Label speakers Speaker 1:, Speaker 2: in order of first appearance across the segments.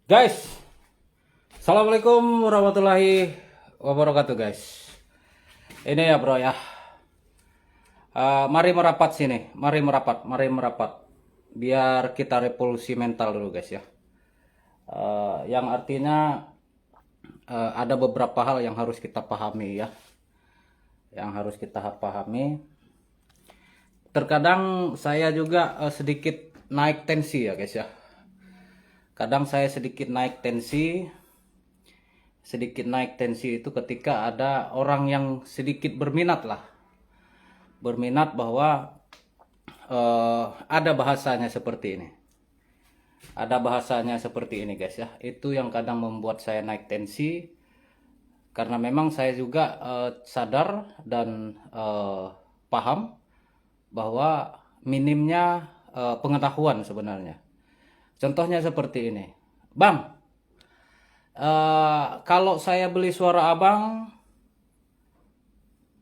Speaker 1: Guys, assalamualaikum warahmatullahi wabarakatuh guys. Ini ya bro ya. Mari merapat sini, mari merapat. Biar kita revolusi mental dulu guys ya. Yang artinya ada beberapa hal yang harus kita pahami ya. Yang harus kita pahami. Terkadang saya juga sedikit naik tensi ya guys ya. Kadang saya sedikit naik tensi itu ketika ada orang yang sedikit berminat bahwa ada bahasanya seperti ini, guys ya. Itu yang kadang membuat saya naik tensi, karena memang saya juga sadar dan paham bahwa minimnya pengetahuan sebenarnya. Contohnya seperti ini, Bang. Kalau saya beli suara abang,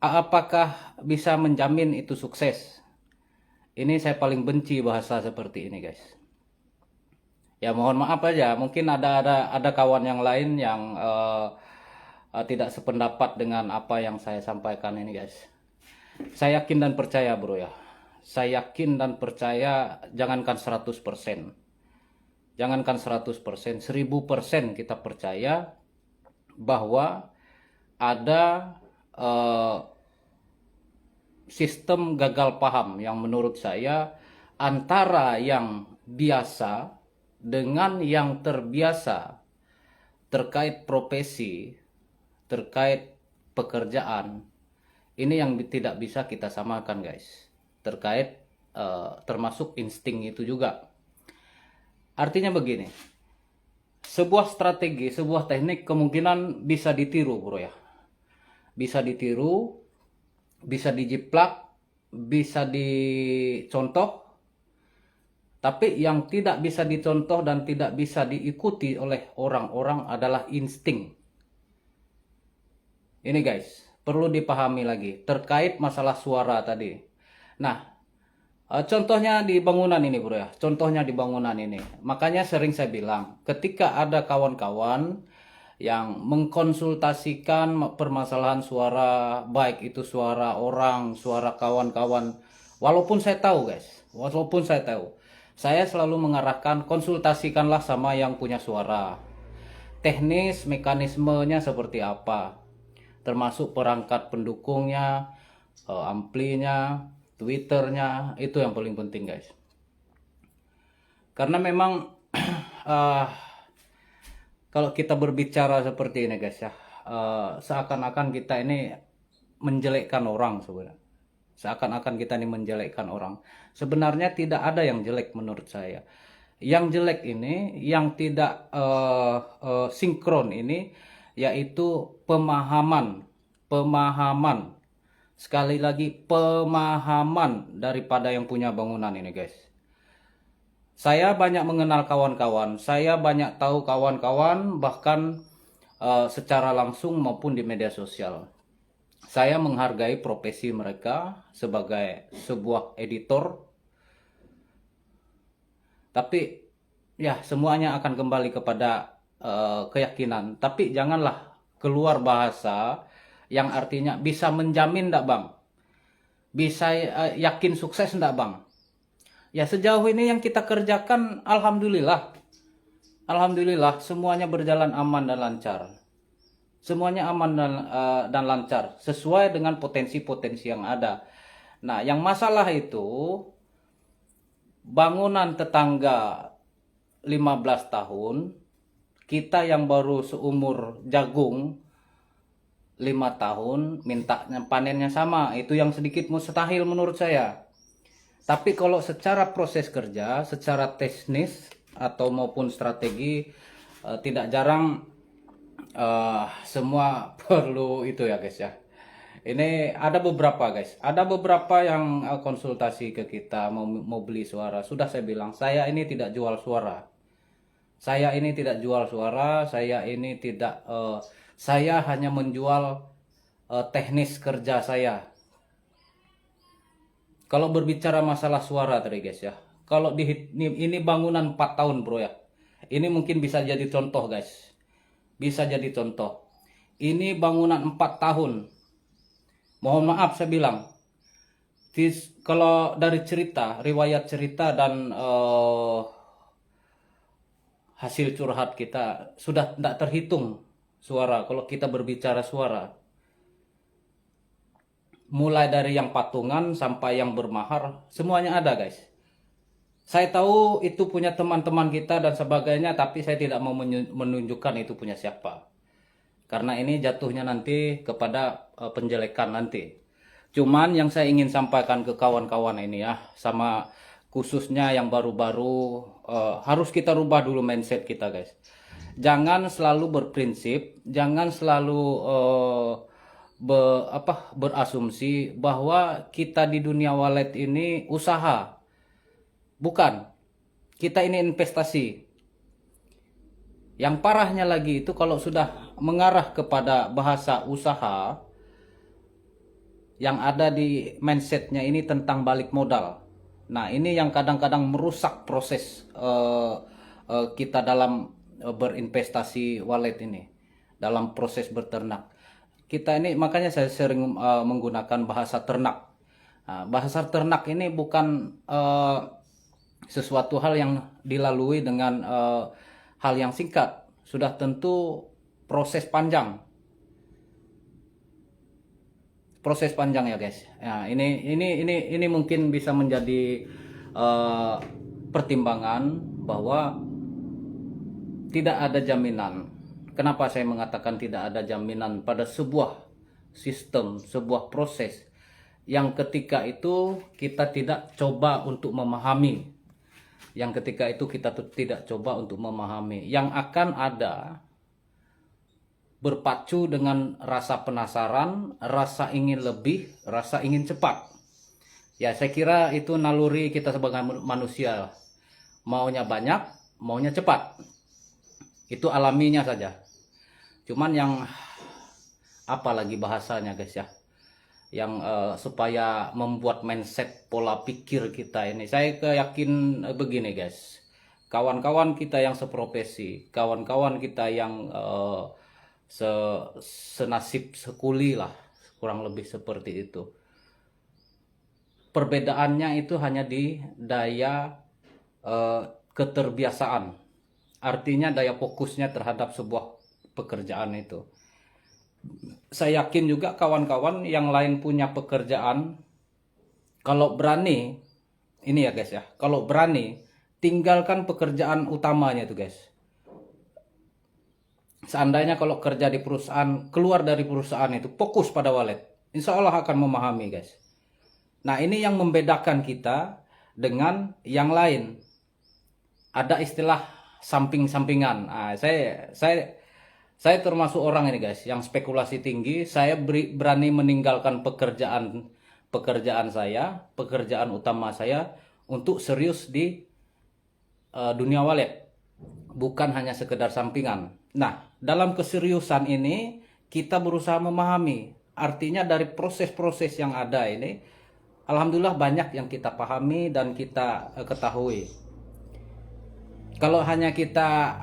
Speaker 1: apakah bisa menjamin itu sukses? Ini saya paling benci bahasa seperti ini, guys. Ya mohon maaf aja, mungkin ada kawan yang lain yang tidak sependapat dengan apa yang saya sampaikan ini, guys. Saya yakin dan percaya, bro ya. Saya yakin dan percaya, jangankan 100%. Jangankan 100%, 1000% kita percaya bahwa ada sistem gagal paham yang menurut saya antara yang biasa dengan yang terbiasa terkait profesi, terkait pekerjaan. Ini yang tidak bisa kita samakan guys. Terkait termasuk insting itu juga. Artinya begini, sebuah strategi, sebuah teknik kemungkinan bisa ditiru bro ya. Bisa ditiru, bisa dijiplak, bisa dicontoh. Tapi yang tidak bisa dicontoh dan tidak bisa diikuti oleh orang-orang adalah insting. Ini guys, perlu dipahami lagi terkait masalah suara tadi. Nah, contohnya di bangunan ini bro ya, contohnya di bangunan ini. Makanya sering saya bilang, ketika ada kawan-kawan yang mengkonsultasikan permasalahan suara, baik itu suara orang, suara kawan-kawan, walaupun saya tahu guys, saya selalu mengarahkan konsultasikanlah sama yang punya suara. Teknis, mekanismenya seperti apa, termasuk perangkat pendukungnya, amplinya, Twitternya, itu yang paling penting guys. Karena memang kalau kita berbicara seperti ini guys ya, seakan-akan kita ini menjelekkan orang sebenarnya. Seakan-akan kita ini menjelekkan orang. Sebenarnya tidak ada yang jelek menurut saya. Yang jelek ini, yang tidak sinkron ini, yaitu pemahaman. Sekali lagi, pemahaman daripada yang punya bangunan ini guys. Saya banyak mengenal kawan-kawan, saya banyak tahu kawan-kawan bahkan secara langsung maupun di media sosial. Saya menghargai profesi mereka sebagai sebuah editor. Tapi ya semuanya akan kembali kepada keyakinan. Tapi janganlah keluar bahasa yang artinya bisa menjamin enggak bang? Bisa yakin sukses enggak bang? Ya sejauh ini yang kita kerjakan alhamdulillah. Alhamdulillah semuanya berjalan aman dan lancar. Semuanya aman dan lancar sesuai dengan potensi-potensi yang ada. Nah, yang masalah itu bangunan tetangga 15 tahun, kita yang baru seumur jagung 5 tahun mintanya panennya sama, itu yang sedikit mustahil menurut saya. Tapi kalau secara proses kerja, secara teknis atau maupun strategi, tidak jarang semua perlu itu ya guys ya. Ini ada beberapa guys, ada beberapa yang konsultasi ke kita mau beli suara. Sudah saya bilang, saya ini tidak jual suara. Saya ini tidak jual suara, saya ini tidak saya hanya menjual teknis kerja saya. Kalau berbicara masalah suara tadi guys ya, kalau ini bangunan 4 tahun bro ya, Ini mungkin bisa jadi contoh guys. Bisa jadi contoh. Ini bangunan 4 tahun. Mohon maaf saya bilang. Kalau dari cerita, riwayat cerita dan hasil curhat kita sudah tidak terhitung suara. Kalau kita berbicara suara, mulai dari yang patungan sampai yang bermahar, semuanya ada guys. Saya tahu itu punya teman-teman kita dan sebagainya, tapi saya tidak mau menunjukkan itu punya siapa. Karena ini jatuhnya nanti kepada penjelekan nanti. Cuman yang saya ingin sampaikan ke kawan-kawan ini ya, sama khususnya yang baru-baru, harus kita rubah dulu mindset kita guys. Jangan selalu berprinsip, jangan selalu berasumsi bahwa kita di dunia walet ini usaha. Bukan, kita ini investasi. Yang parahnya lagi itu kalau sudah mengarah kepada bahasa usaha, yang ada di mindsetnya ini tentang balik modal. Nah ini yang kadang-kadang merusak proses kita dalam berinvestasi wallet ini, dalam proses berternak. Kita ini makanya saya sering menggunakan bahasa ternak. Nah, bahasa ternak ini bukan sesuatu hal yang dilalui dengan hal yang singkat. Sudah tentu proses panjang. Proses panjang ya guys. Nah, ini mungkin bisa menjadi pertimbangan bahwa tidak ada jaminan. Kenapa saya mengatakan tidak ada jaminan pada sebuah sistem, sebuah proses yang ketika itu kita tidak coba untuk memahami. Yang ketika itu kita tidak coba untuk memahami. Yang akan ada berpacu dengan rasa penasaran, rasa ingin lebih, rasa ingin cepat. Ya saya kira itu naluri kita sebagai manusia. Maunya banyak, maunya cepat. Itu alaminya saja. Cuman yang apa lagi bahasanya guys ya, yang supaya membuat mindset pola pikir kita ini, saya yakin begini guys, kawan-kawan kita yang seprofesi, kawan-kawan kita yang senasib sekuli lah, kurang lebih seperti itu. Perbedaannya itu hanya di daya keterbiasaan, artinya daya fokusnya terhadap sebuah pekerjaan itu. Saya yakin juga kawan-kawan yang lain punya pekerjaan, kalau berani, ini ya guys ya, kalau berani tinggalkan pekerjaan utamanya itu guys. Seandainya kalau kerja di perusahaan, keluar dari perusahaan itu fokus pada wallet, insya Allah akan memahami guys. Nah ini yang membedakan kita dengan yang lain. Ada istilah samping-sampingan. Nah, saya termasuk orang ini guys, yang spekulasi tinggi. Saya berani meninggalkan pekerjaan saya, pekerjaan utama saya, untuk serius di dunia wallet, bukan hanya sekedar sampingan. Nah, dalam keseriusan ini kita berusaha memahami. Artinya dari proses-proses yang ada ini, alhamdulillah banyak yang kita pahami dan kita ketahui. Kalau hanya kita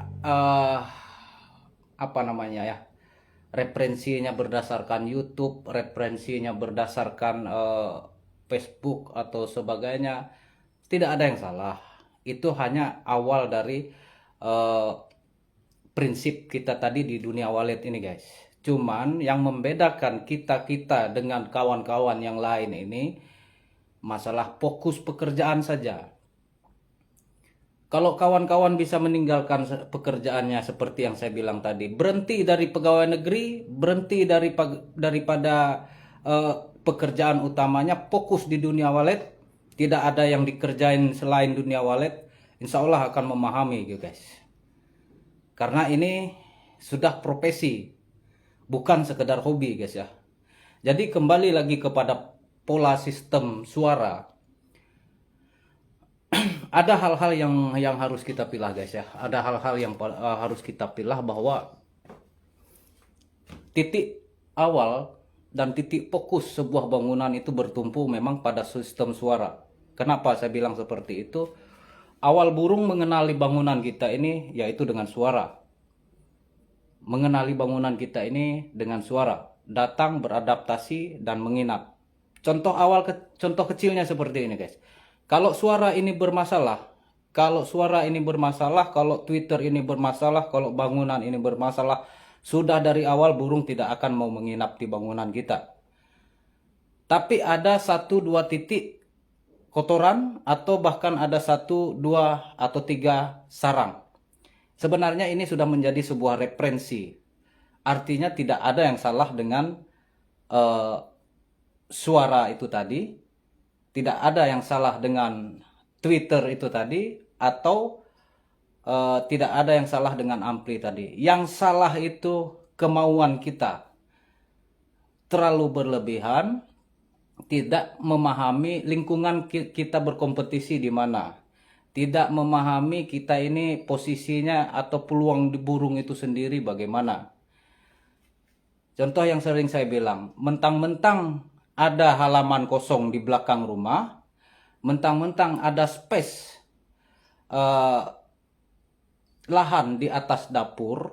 Speaker 1: referensinya berdasarkan YouTube, referensinya berdasarkan Facebook atau sebagainya, tidak ada yang salah. Itu hanya awal dari prinsip kita tadi di dunia wallet ini guys. Cuman yang membedakan kita dengan kawan-kawan yang lain ini masalah fokus pekerjaan saja. Kalau kawan-kawan bisa meninggalkan pekerjaannya seperti yang saya bilang tadi, berhenti dari pegawai negeri, berhenti daripada pekerjaan utamanya, fokus di dunia wallet, tidak ada yang dikerjain selain dunia wallet, insya Allah akan memahami gitu guys. Karena ini sudah profesi, bukan sekedar hobi guys ya. Jadi kembali lagi kepada pola sistem suara. Ada hal-hal yang harus kita pilah guys ya. Ada hal-hal yang harus kita pilah, bahwa titik awal dan titik fokus sebuah bangunan itu bertumpu memang pada sistem suara. Kenapa saya bilang seperti itu? awal burung mengenali bangunan kita ini yaitu dengan suara. Mengenali bangunan kita ini dengan suara. Datang, beradaptasi, dan menginap. Contoh kecilnya seperti ini guys. Kalau suara ini bermasalah, kalau Twitter ini bermasalah, kalau bangunan ini bermasalah, sudah dari awal burung tidak akan mau menginap di bangunan kita. Tapi ada 1-2 titik kotoran atau bahkan ada 1-2 atau 3 sarang. Sebenarnya ini sudah menjadi sebuah referensi. Artinya tidak ada yang salah dengan suara itu tadi, tidak ada yang salah dengan Twitter itu tadi, atau tidak ada yang salah dengan ampli tadi. Yang salah itu kemauan kita terlalu berlebihan, tidak memahami lingkungan kita berkompetisi di mana, tidak memahami kita ini posisinya atau peluang di burung itu sendiri bagaimana. Contoh yang sering saya bilang, mentang-mentang ada halaman kosong di belakang rumah, mentang-mentang ada space lahan di atas dapur,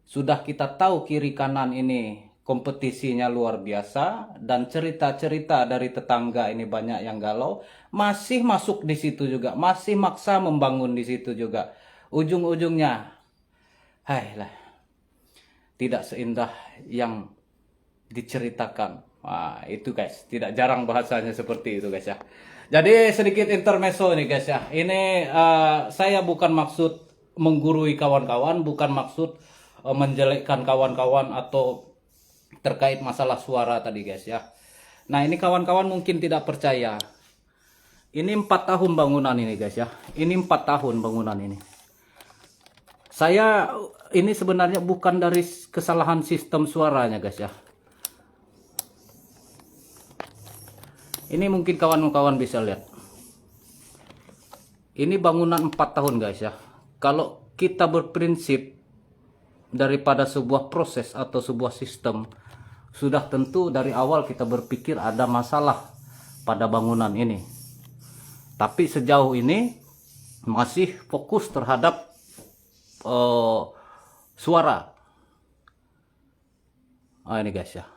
Speaker 1: sudah kita tahu kiri kanan ini kompetisinya luar biasa, dan cerita-cerita dari tetangga ini banyak yang galau, masih masuk di situ juga, masih maksa membangun di situ juga. Ujung-ujungnya, hai lah, tidak seindah yang diceritakan. Wah, itu guys, tidak jarang bahasanya seperti itu guys ya. Jadi sedikit intermezzo nih guys ya. Ini saya bukan maksud menggurui kawan-kawan, bukan maksud menjelekkan kawan-kawan atau terkait masalah suara tadi guys ya. Nah, ini kawan-kawan mungkin tidak percaya. Ini 4 tahun bangunan ini guys ya. Ini 4 tahun bangunan ini. Saya ini sebenarnya bukan dari kesalahan sistem suaranya guys ya. Ini mungkin kawan-kawan bisa lihat. Ini bangunan 4 tahun guys ya. Kalau kita berprinsip daripada sebuah proses atau sebuah sistem, sudah tentu dari awal kita berpikir ada masalah pada bangunan ini. Tapi sejauh ini masih fokus terhadap suara. Ini guys ya.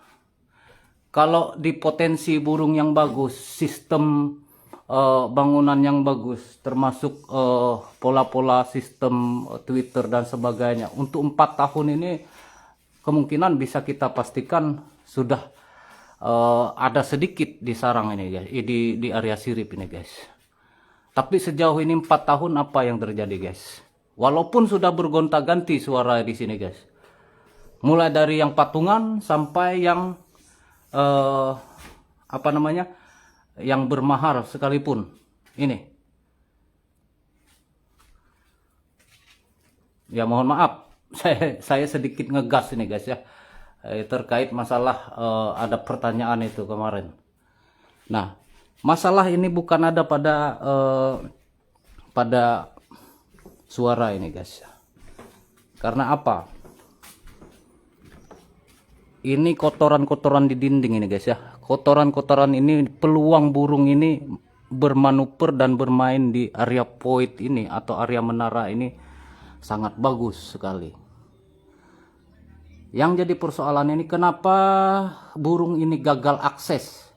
Speaker 1: Kalau di potensi burung yang bagus, sistem bangunan yang bagus, termasuk pola-pola sistem Twitter dan sebagainya, untuk 4 tahun ini kemungkinan bisa kita pastikan sudah ada sedikit di sarang ini guys, di area sirip ini guys. Tapi sejauh ini 4 tahun apa yang terjadi guys? Walaupun sudah bergonta-ganti suara di sini guys, mulai dari yang patungan sampai yang yang bermahar sekalipun. Ini ya, mohon maaf, saya sedikit ngegas ini guys ya, terkait masalah ada pertanyaan itu kemarin. Nah, masalah ini bukan ada pada suara ini guys. Karena apa? Ini kotoran-kotoran di dinding ini guys ya. Kotoran-kotoran ini, peluang burung ini bermanuver dan bermain di area point ini atau area menara ini sangat bagus sekali. Yang jadi persoalan ini, kenapa burung ini gagal akses?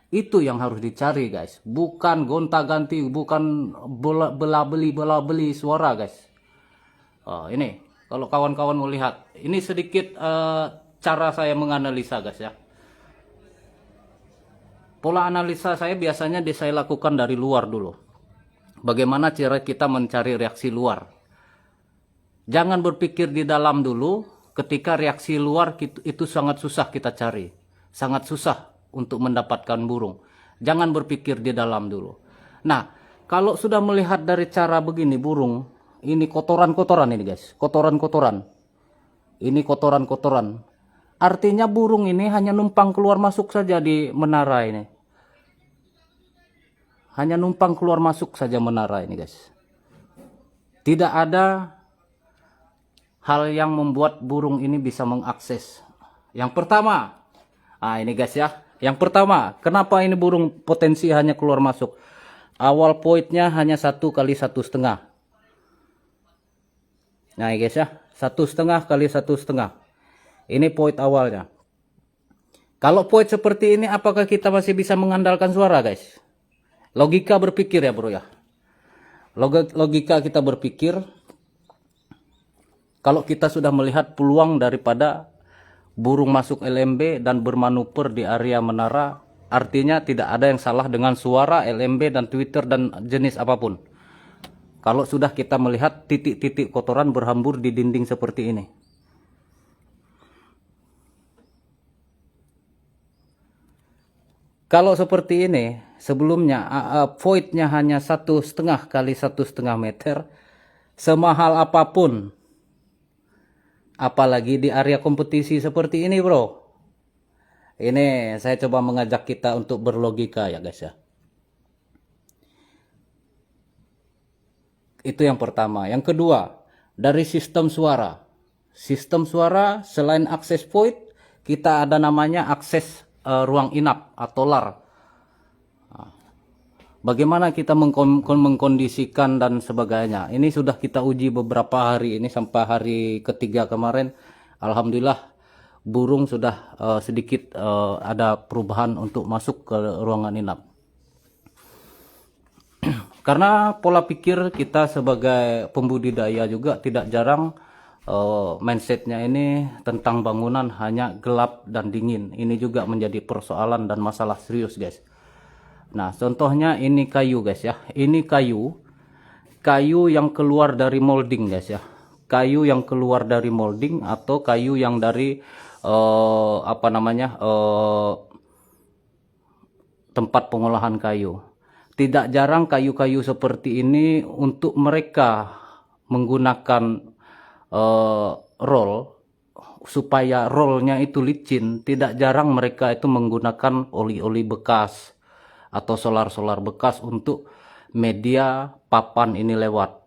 Speaker 1: Itu yang harus dicari guys. Bukan gonta-ganti, bukan bela-beli suara guys. Ini kalau kawan-kawan mau lihat, ini sedikit cara saya menganalisa guys ya. Pola analisa saya biasanya saya lakukan dari luar dulu. Bagaimana cara kita mencari reaksi luar. Jangan berpikir di dalam dulu. Ketika reaksi luar itu sangat susah kita cari. Sangat susah untuk mendapatkan burung. Jangan berpikir di dalam dulu. Nah, kalau sudah melihat dari cara begini burung, ini kotoran-kotoran ini guys. Kotoran-kotoran. Ini kotoran-kotoran. Artinya burung ini hanya numpang keluar masuk saja di menara ini. Hanya numpang keluar masuk saja menara ini guys. Tidak ada hal yang membuat burung ini bisa mengakses. Yang pertama, ini guys ya. Yang pertama, kenapa ini burung potensi hanya keluar masuk? awal voidnya hanya 1 kali 1,5. Nah guys ya, 1,5 kali 1,5. Ini void awalnya. Kalau void seperti ini, apakah kita masih bisa mengandalkan suara guys? Logika berpikir ya bro ya. Logika kita berpikir, kalau kita sudah melihat peluang daripada burung masuk LMB dan bermanuver di area menara, artinya tidak ada yang salah dengan suara LMB dan Twitter dan jenis apapun. Kalau sudah kita melihat titik-titik kotoran berhambur di dinding seperti ini. Kalau seperti ini, sebelumnya voidnya hanya 1,5 kali 1,5 meter, semahal apapun, apalagi di area kompetisi seperti ini bro. Ini saya coba mengajak kita untuk berlogika ya guys ya. Itu yang pertama. Yang kedua, dari sistem suara. Sistem suara selain akses void, kita ada namanya akses ruang inap atau LAR. Bagaimana kita mengkondisikan dan sebagainya. Ini sudah kita uji beberapa hari ini sampai hari ketiga kemarin. Alhamdulillah burung sudah sedikit ada perubahan untuk masuk ke ruangan inap. Karena pola pikir kita sebagai pembudidaya juga tidak jarang mindsetnya ini tentang bangunan hanya gelap dan dingin. Ini juga menjadi persoalan dan masalah serius guys. Nah contohnya ini kayu guys ya. Ini kayu yang keluar dari molding guys ya. Kayu yang keluar dari molding atau kayu yang dari tempat pengolahan kayu. Tidak jarang kayu-kayu seperti ini untuk mereka menggunakan roll supaya rollnya itu licin. Tidak jarang mereka itu menggunakan oli-oli bekas atau solar-solar bekas untuk media papan ini lewat.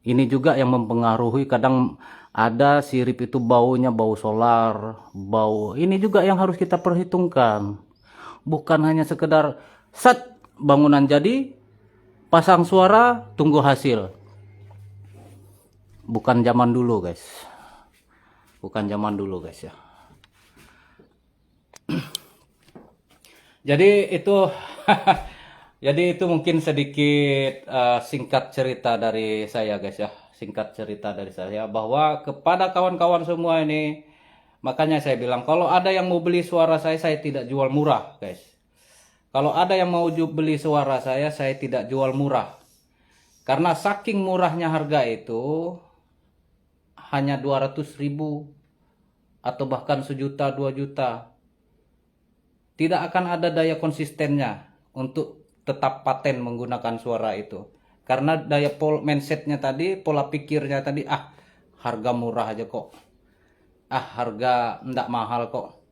Speaker 1: Ini juga yang mempengaruhi, kadang ada sirip itu baunya bau solar, bau. Ini juga yang harus kita perhitungkan. Bukan hanya sekedar set bangunan jadi, pasang suara, tunggu hasil. Bukan zaman dulu guys. Bukan zaman dulu guys ya. Jadi itu jadi itu mungkin sedikit singkat cerita dari saya guys ya. Singkat cerita dari saya bahwa kepada kawan-kawan semua ini, makanya saya bilang kalau ada yang mau beli suara saya tidak jual murah guys. Kalau ada yang mau beli suara saya tidak jual murah. Karena saking murahnya harga itu hanya 200.000 atau bahkan 1 juta 2 juta. Tidak akan ada daya konsistennya untuk tetap paten menggunakan suara itu. Karena daya mindsetnya tadi, pola pikirnya tadi, harga murah aja kok. Harga enggak mahal kok.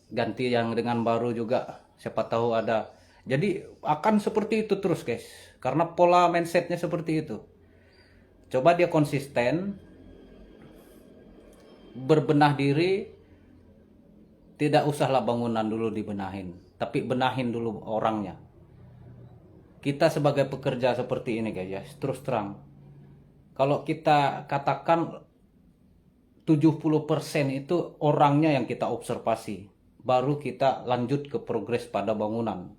Speaker 1: Ganti yang dengan baru juga, siapa tahu ada. Jadi akan seperti itu terus guys. Karena pola mindsetnya seperti itu. Coba dia konsisten, berbenah diri, tidak usahlah bangunan dulu dibenahin, tapi benahin dulu orangnya. Kita sebagai pekerja seperti ini guys ya, terus terang. Kalau kita katakan 70% itu orangnya yang kita observasi, baru kita lanjut ke progres pada bangunan.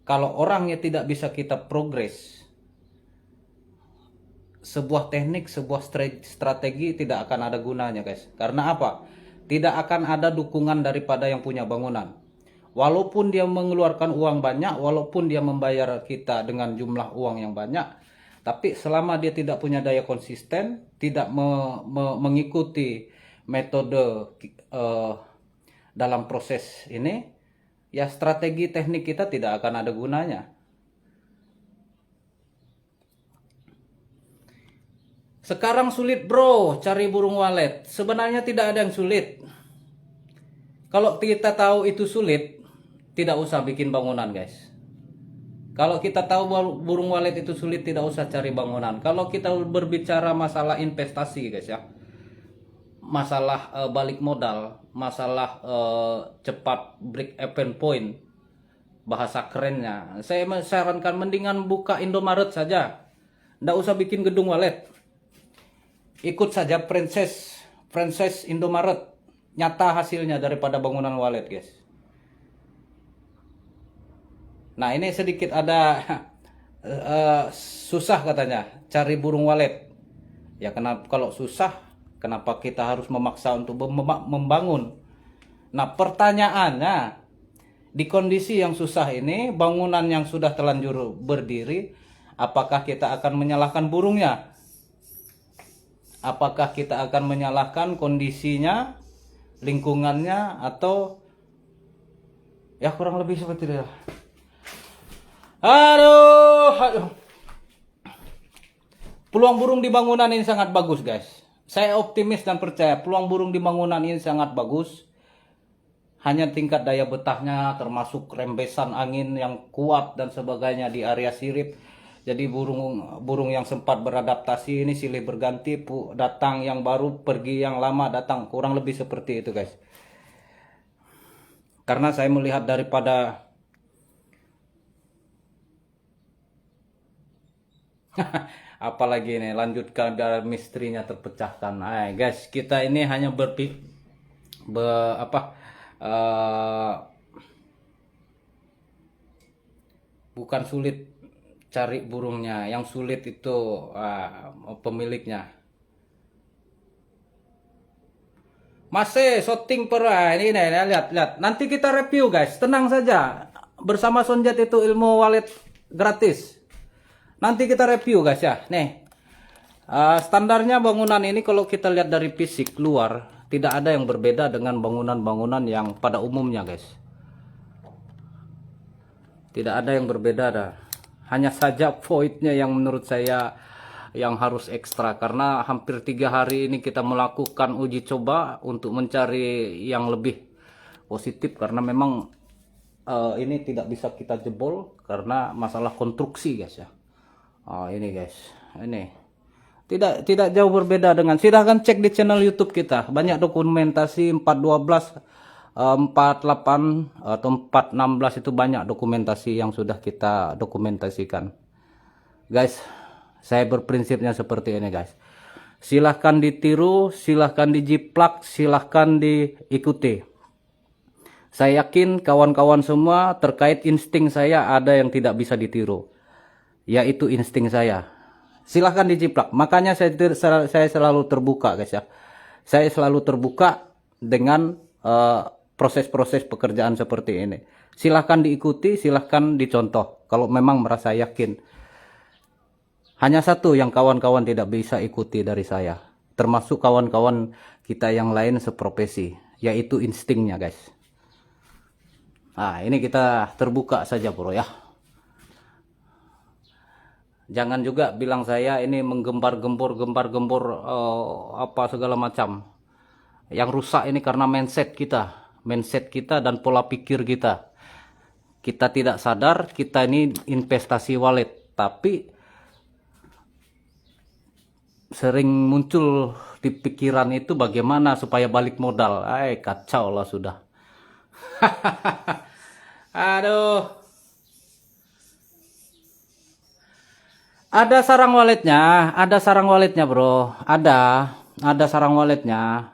Speaker 1: Kalau orangnya tidak bisa kita progres, sebuah teknik, sebuah strategi tidak akan ada gunanya guys. Karena apa? Tidak akan ada dukungan daripada yang punya bangunan. Walaupun dia mengeluarkan uang banyak, walaupun dia membayar kita dengan jumlah uang yang banyak, tapi selama dia tidak punya daya konsisten, tidak mengikuti metode dalam proses ini, ya strategi teknik kita tidak akan ada gunanya. Sekarang sulit bro cari burung walet. Sebenarnya tidak ada yang sulit. Kalau kita tahu itu sulit, tidak usah bikin bangunan guys. Kalau kita tahu burung walet itu sulit, tidak usah cari bangunan. Kalau kita berbicara masalah investasi guys ya, masalah balik modal, masalah cepat break even point, bahasa kerennya. Saya sarankan mendingan buka Indomaret saja. Nggak usah bikin gedung walet. Ikut saja franchise Indomaret. Nyata hasilnya daripada bangunan walet, guys. Nah, ini sedikit ada susah katanya cari burung walet. Ya kenapa kalau susah, kenapa kita harus memaksa untuk membangun? Nah, pertanyaannya, di kondisi yang susah ini, bangunan yang sudah telanjur berdiri, apakah kita akan menyalahkan burungnya? Apakah kita akan menyalahkan kondisinya, lingkungannya, atau ya kurang lebih seperti itu. Aduh. Peluang burung di bangunan ini sangat bagus, guys. Saya optimis dan percaya peluang burung di bangunan ini sangat bagus. Hanya tingkat daya betahnya, termasuk rembesan angin yang kuat dan sebagainya di area sirip. Jadi burung yang sempat beradaptasi ini silih berganti, datang yang baru, pergi yang lama, datang. Kurang lebih seperti itu, guys. Karena saya melihat daripada apalagi ini, lanjutkan dari misterinya terpecahkan. Guys, kita ini hanya bukan sulit cari burungnya, yang sulit itu pemiliknya. Masih shooting ini lihat. Nanti kita review, guys. Tenang saja. Bersama Sonjet itu ilmu walet gratis. Nanti kita review, guys, ya. Nih, standarnya bangunan ini kalau kita lihat dari fisik luar, tidak ada yang berbeda dengan bangunan-bangunan yang pada umumnya, guys. Tidak ada yang berbeda dah. Hanya saja voidnya yang menurut saya yang harus ekstra, karena hampir 3 hari ini kita melakukan uji coba untuk mencari yang lebih positif, karena memang ini tidak bisa kita jebol karena masalah konstruksi, guys, ya. Ini, guys, ini tidak jauh berbeda dengan, silahkan cek di channel YouTube kita, banyak dokumentasi 412, 48 atau 416 itu banyak dokumentasi yang sudah kita dokumentasikan, guys. Saya berprinsipnya seperti ini, guys. Silahkan ditiru, silahkan dijiplak, silahkan diikuti. Saya yakin kawan-kawan semua terkait insting saya ada yang tidak bisa ditiru, yaitu insting saya. Silahkan dijiplak. Makanya saya selalu terbuka, guys, ya. Saya selalu terbuka dengan proses-proses pekerjaan seperti ini. Silahkan diikuti, silahkan dicontoh kalau memang merasa yakin. Hanya satu yang kawan-kawan tidak bisa ikuti dari saya, termasuk kawan-kawan kita yang lain seprofesi, yaitu instingnya, guys. Nah, ini kita terbuka saja, bro, ya. Jangan juga bilang saya ini menggembar-gembor apa segala macam. Yang rusak ini karena mindset kita dan pola pikir kita. Kita tidak sadar kita ini investasi walet, tapi sering muncul di pikiran itu bagaimana supaya balik modal. Kacau lah sudah. Aduh. Ada sarang waletnya, bro. Ada sarang waletnya.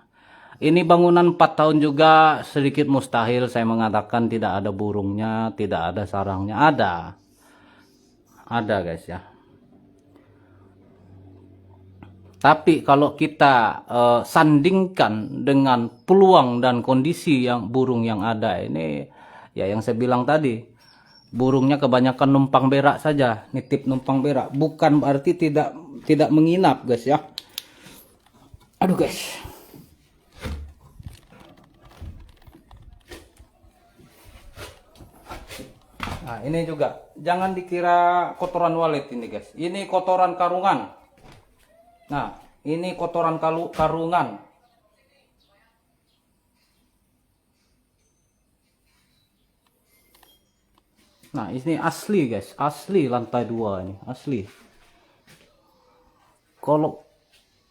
Speaker 1: Ini bangunan 4 tahun juga, sedikit mustahil saya mengatakan tidak ada burungnya, tidak ada sarangnya. Ada, guys, ya. Tapi kalau kita sandingkan dengan peluang dan kondisi yang burung yang ada ini, ya yang saya bilang tadi, burungnya kebanyakan numpang berak saja, nitip numpang berak, bukan berarti tidak menginap, guys, ya. Aduh, guys. Nah, ini juga jangan dikira kotoran walet ini, guys. Ini kotoran karungan. Nah, ini kotoran karungan. Nah, ini asli, guys, asli lantai 2 ini, asli. Kalau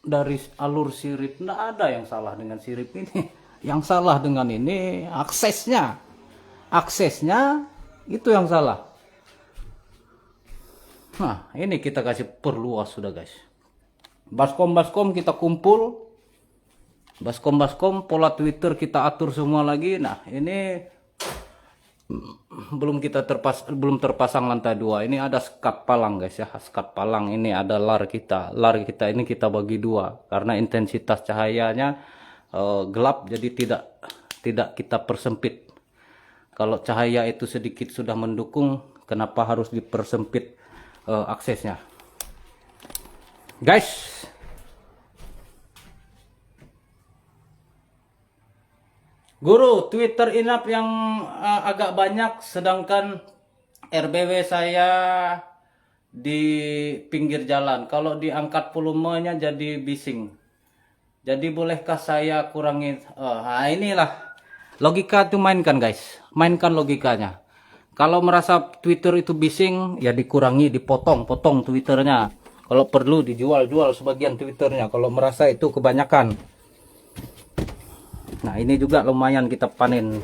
Speaker 1: dari alur sirip, enggak ada yang salah dengan sirip ini. Yang salah dengan ini aksesnya. Itu yang salah. Nah, ini kita kasih perluas sudah guys. Baskom kita kumpul. Baskom pola Twitter kita atur semua lagi. Nah, ini belum terpasang lantai 2. Ini ada skat palang guys ya. Skat palang ini ada lar kita. Lar kita ini kita bagi 2 karena intensitas cahayanya gelap, jadi tidak kita persempit. Kalau cahaya itu sedikit sudah mendukung, kenapa harus dipersempit aksesnya? Guys, Guru, Twitter inap yang agak banyak, sedangkan RBW saya di pinggir jalan. Kalau diangkat volumenya jadi bising. Jadi bolehkah saya kurangi? Nah inilah logika itu, mainkan guys. Mainkan logikanya. Kalau merasa Twitter itu bising, ya dikurangi, dipotong Twitternya. Kalau perlu dijual sebagian Twitternya. Kalau merasa itu kebanyakan. Nah ini juga lumayan kita panen.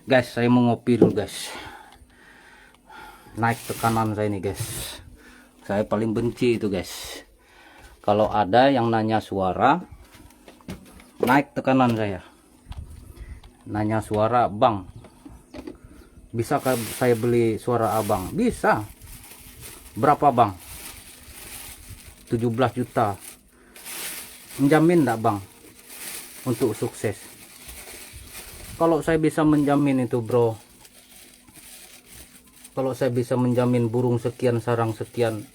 Speaker 1: Guys, saya mau ngopi dulu guys. Naik tekanan saya ini guys. Saya paling benci itu guys. Kalau ada yang nanya suara, naik tekanan saya. Nanya suara, bang, bisakah saya beli suara abang? Bisa. Berapa bang? 17 juta. Menjamin enggak bang untuk sukses? Kalau saya bisa menjamin itu bro, kalau saya bisa menjamin burung sekian, sarang sekian,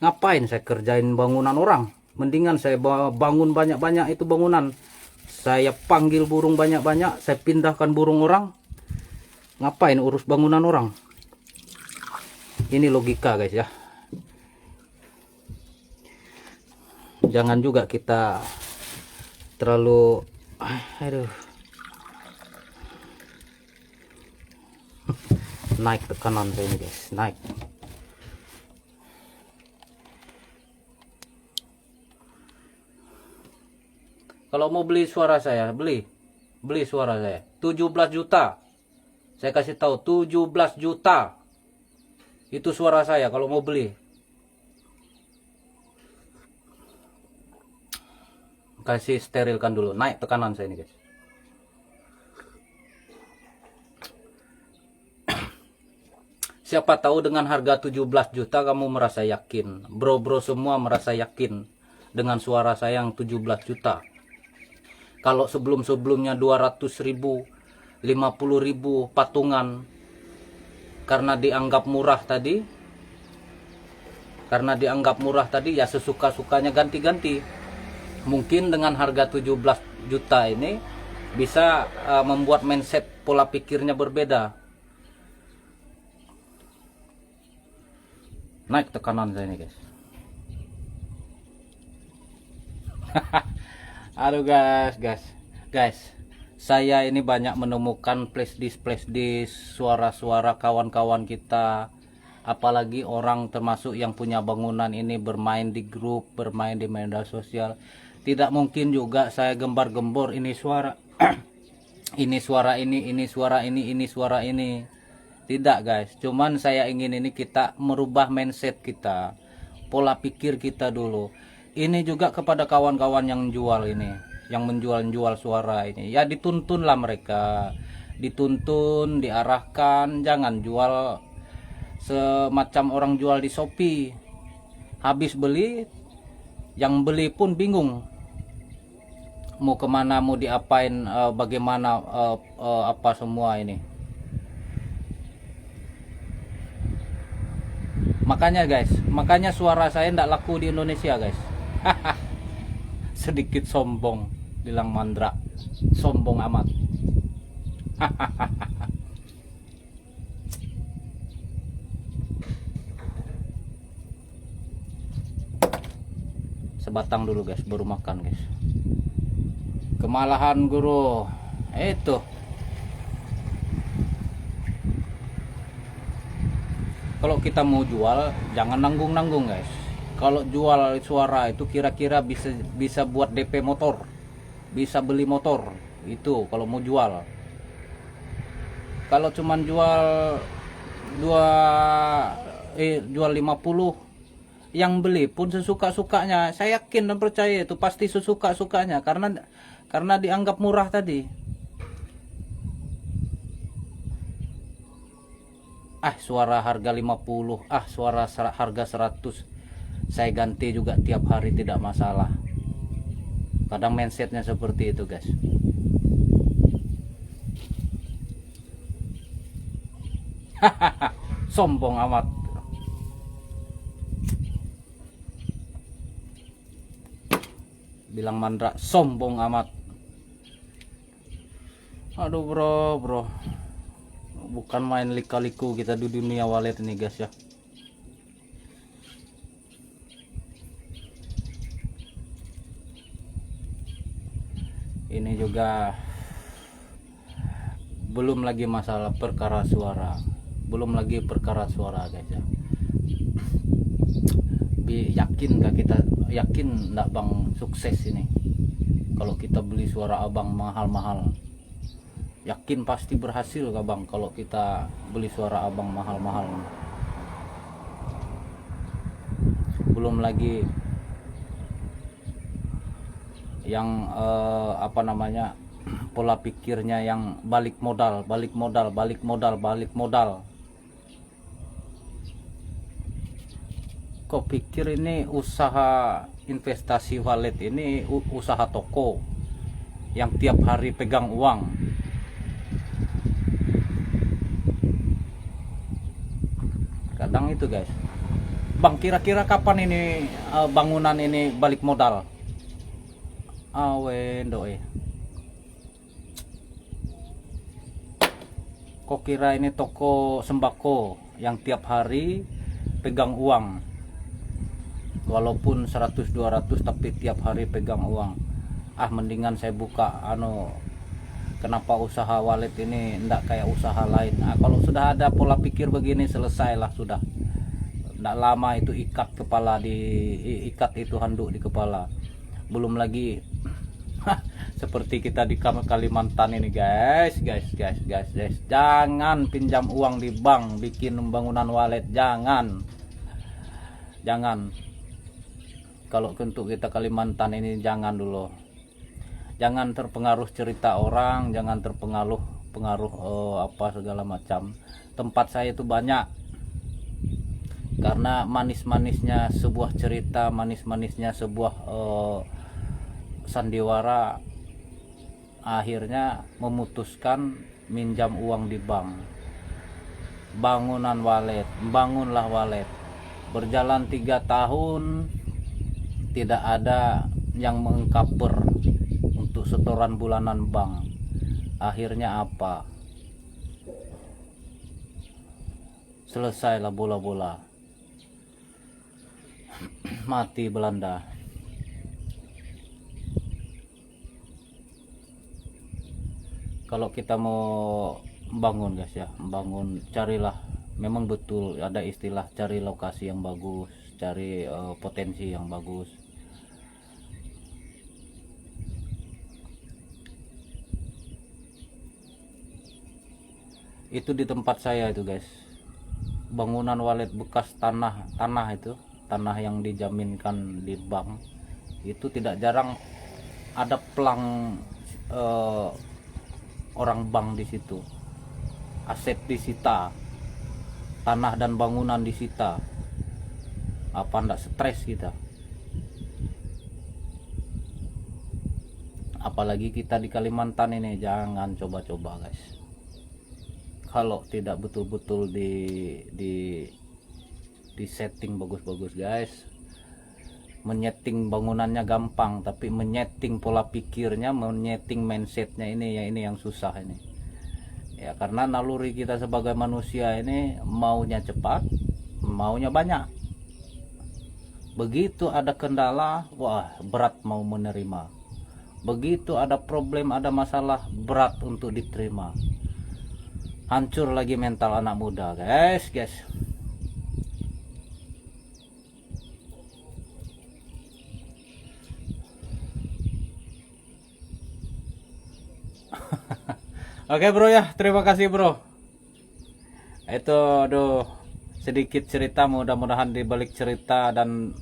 Speaker 1: ngapain saya kerjain bangunan orang? Mendingan saya bangun banyak-banyak itu bangunan. Saya panggil burung banyak-banyak, saya pindahkan burung orang. Ngapain urus bangunan orang? Ini logika guys ya. Jangan juga kita terlalu naik tekanan saya ini guys, naik. Kalau mau beli suara saya, beli suara saya 17 juta. Saya kasih tahu 17 juta. Itu suara saya kalau mau beli. Kasih sterilkan dulu, naik tekanan saya ini guys. Siapa tahu dengan harga 17 juta kamu merasa yakin. Bro-bro semua merasa yakin dengan suara saya yang 17 juta. Kalau sebelum-sebelumnya 200 ribu, 50 ribu patungan, karena dianggap murah tadi, ya sesuka-sukanya ganti-ganti. Mungkin dengan harga 17 juta ini bisa membuat mindset pola pikirnya berbeda. Naik tekanan saya ini guys. Aduh guys, saya ini banyak menemukan flash disk suara-suara kawan-kawan kita, apalagi orang termasuk yang punya bangunan ini bermain di grup, bermain di media sosial. Tidak mungkin juga saya gembar-gembor ini suara ini suara ini. Tidak guys, cuman saya ingin ini kita merubah mindset kita, pola pikir kita dulu. Ini juga kepada kawan-kawan yang jual ini, yang menjual suara ini, ya dituntunlah mereka, dituntun, diarahkan. Jangan jual semacam orang jual di Shopee. Habis beli, yang beli pun bingung mau kemana, mau diapain, bagaimana, apa semua ini. Makanya suara saya ndak laku di Indonesia guys. Sedikit sombong, bilang Mandra, sombong amat. Sebatang dulu guys, baru makan guys. Kemalahan guru itu. Kalau kita mau jual, jangan nanggung-nanggung guys. Kalau jual suara itu kira-kira bisa buat DP motor, bisa beli motor. Itu kalau mau jual. Kalau cuman jual jual 50. Yang beli pun sesuka-sukanya. Saya yakin dan percaya itu pasti sesuka-sukanya karena dianggap murah tadi. Suara harga 50, suara harga 100. Saya ganti juga tiap hari, tidak masalah. Kadang mindsetnya seperti itu, guys. Sombong amat. Bilang Mandra sombong amat. Aduh bro, bukan main lika-liku kita di dunia wallet ini, guys ya. Ini juga belum lagi masalah perkara suara, guys ya. Yakinkah kita, yakin enggak bang sukses ini kalau kita beli suara abang mahal-mahal? Yakin pasti berhasil gak bang kalau kita beli suara abang mahal-mahal? Belum lagi yang pola pikirnya yang balik modal. Kok pikir ini usaha investasi wallet ini usaha toko yang tiap hari pegang uang? Kadang itu, guys. Bang, kira-kira kapan ini bangunan ini balik modal? Kok kira ini toko sembako yang tiap hari pegang uang? Walaupun 100-200 tapi tiap hari pegang uang. Mendingan saya buka kenapa usaha wallet ini enggak kayak usaha lain? Kalau sudah ada pola pikir begini, selesailah sudah. Enggak lama itu ikat itu handuk di kepala. Belum lagi seperti kita di Kalimantan ini, guys. Jangan pinjam uang di bank bikin bangunan wallet, jangan. Kalau untuk kita Kalimantan ini jangan dulu. Jangan terpengaruh cerita orang, jangan terpengaruh segala macam. Tempat saya itu banyak. Karena manis-manisnya sebuah cerita, manis-manisnya sebuah sandiwara, akhirnya memutuskan minjam uang di bank. Bangunlah wallet. Berjalan 3 tahun tidak ada yang mengcover untuk setoran bulanan bank. Akhirnya apa? Selesailah bola-bola. Mati Belanda. Kalau kita mau bangun, guys ya, carilah, memang betul ada istilah cari lokasi yang bagus, cari potensi yang bagus. Itu di tempat saya itu, guys, bangunan wallet bekas tanah itu, tanah yang dijaminkan di bank itu tidak jarang ada pelang orang bank di situ. Aset disita, tanah dan bangunan disita. Apa ndak stres kita? Apalagi kita di Kalimantan ini, jangan coba-coba, guys. Kalau tidak betul-betul di setting bagus-bagus, guys. Menyeting bangunannya gampang, tapi menyeting pola pikirnya, menyeting mindsetnya ini yang susah ini. Ya, karena naluri kita sebagai manusia ini maunya cepat, maunya banyak. Begitu ada kendala, wah, berat mau menerima. Begitu ada problem, ada masalah, berat untuk diterima. Hancur lagi mental anak muda, guys. Oke bro ya, terima kasih bro. Itu aduh, sedikit cerita, mudah-mudahan di balik cerita dan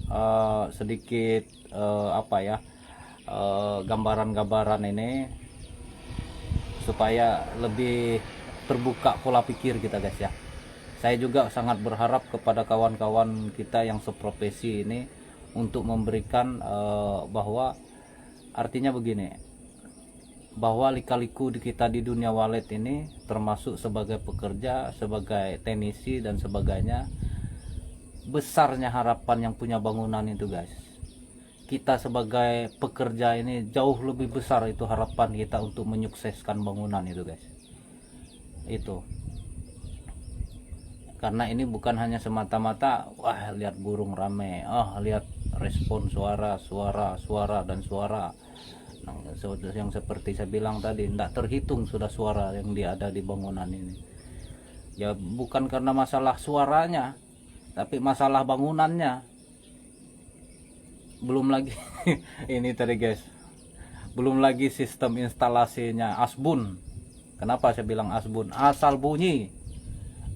Speaker 1: sedikit apa ya, gambaran-gambaran ini supaya lebih terbuka pola pikir kita guys ya. Saya juga sangat berharap kepada kawan-kawan kita yang seprofesi ini untuk memberikan bahwa artinya begini, bahwa lika-liku di kita di dunia walet ini termasuk sebagai pekerja, sebagai teknisi dan sebagainya, besarnya harapan yang punya bangunan itu guys. Kita sebagai pekerja ini jauh lebih besar itu harapan kita untuk menyukseskan bangunan itu guys. Itu karena ini bukan hanya semata-mata wah lihat burung rame, lihat respon suara dan suara. Nah, yang seperti saya bilang tadi, tidak terhitung sudah suara yang ada di bangunan ini. Ya bukan karena masalah suaranya, tapi masalah bangunannya. Belum lagi ini tadi guys, belum lagi sistem instalasinya asbun. Kenapa saya bilang asbun? Asal bunyi,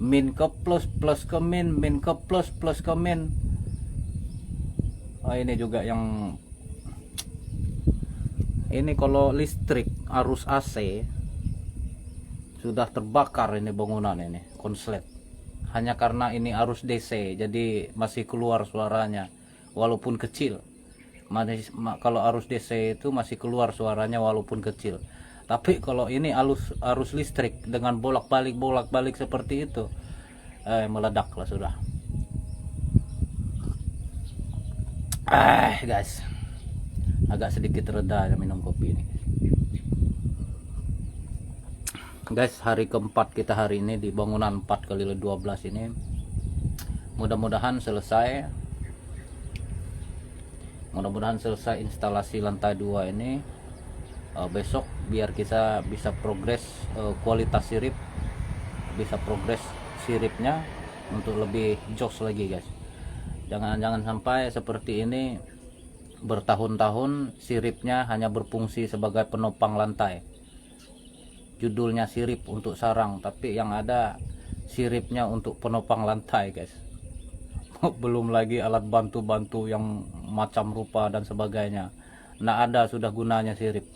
Speaker 1: min ke plus, plus ke min ke plus, plus ke min. Ini juga yang ini kalau listrik arus AC sudah terbakar ini bangunan ini konslet, hanya karena ini arus DC jadi masih keluar suaranya walaupun kecil. Kalau arus DC itu masih keluar suaranya walaupun kecil, tapi kalau ini arus listrik dengan bolak-balik seperti itu meledak lah sudah. Guys, agak sedikit reda minum kopi ini guys. Hari keempat kita hari ini di bangunan 4x12 ini, mudah-mudahan selesai instalasi lantai 2 ini. Besok biar kita bisa progres kualitas sirip, bisa progres siripnya untuk lebih jos lagi guys. Jangan sampai seperti ini bertahun-tahun siripnya hanya berfungsi sebagai penopang lantai. Judulnya sirip untuk sarang, tapi yang ada siripnya untuk penopang lantai guys. Belum lagi alat bantu-bantu yang macam rupa dan sebagainya. Nah ada sudah gunanya sirip.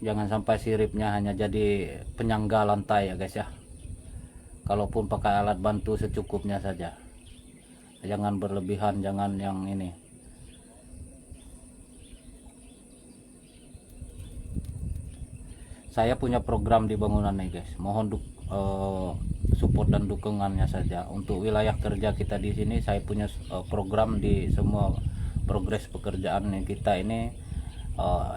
Speaker 1: Jangan sampai siripnya hanya jadi penyangga lantai ya guys ya. Kalaupun pakai alat bantu secukupnya saja, jangan berlebihan, jangan yang ini. Saya punya program di bangunan nih guys, mohon support dan dukungannya saja. Untuk wilayah kerja kita di sini, saya punya program di semua progres pekerjaan yang kita ini,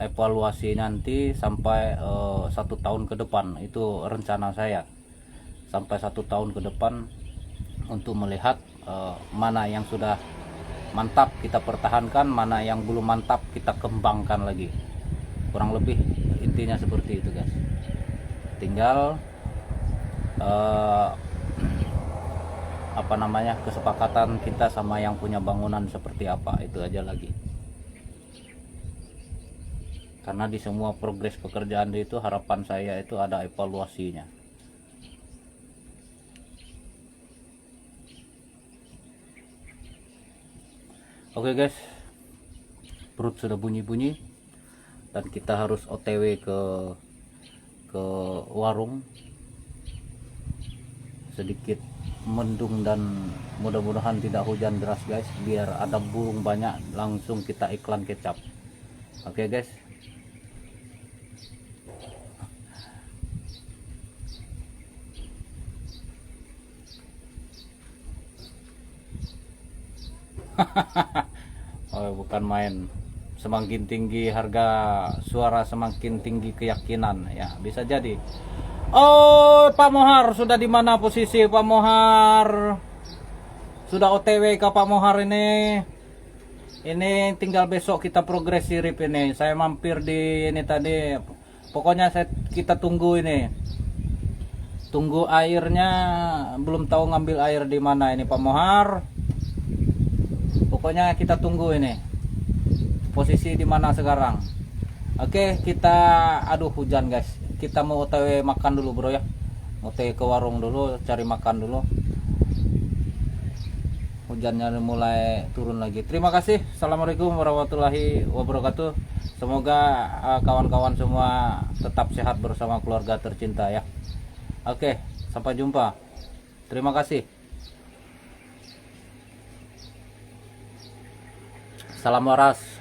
Speaker 1: evaluasi nanti sampai 1 tahun ke depan. Itu rencana saya sampai 1 tahun ke depan untuk melihat mana yang sudah mantap kita pertahankan, mana yang belum mantap kita kembangkan lagi. Kurang lebih intinya seperti itu guys. Tinggal kesepakatan kita sama yang punya bangunan seperti apa, itu aja lagi. Karena di semua progres pekerjaan itu harapan saya itu ada evaluasinya. Oke guys, perut sudah bunyi-bunyi dan kita harus OTW ke warung. Sedikit mendung dan mudah-mudahan tidak hujan deras guys, biar ada burung banyak langsung kita iklan kecap. Oke guys. Bukan main. Semakin tinggi harga suara, semakin tinggi keyakinan ya, bisa jadi. Pak Mohar sudah di mana posisi Pak Mohar? Sudah OTW ke Pak Mohar ini? Ini tinggal besok kita progres sirip ini. Saya mampir di ini tadi. Pokoknya kita tunggu ini. Tunggu airnya, belum tahu ngambil air di mana ini Pak Mohar. Pokoknya kita tunggu ini. Posisi di mana sekarang? Oke, kita hujan guys. kita mau OTW makan dulu bro ya. OTW ke warung dulu, cari makan dulu. Hujannya mulai turun lagi. Terima kasih. Assalamualaikum warahmatullahi wabarakatuh. Semoga kawan-kawan semua tetap sehat bersama keluarga tercinta ya. Oke, sampai jumpa. Terima kasih. Salam waras.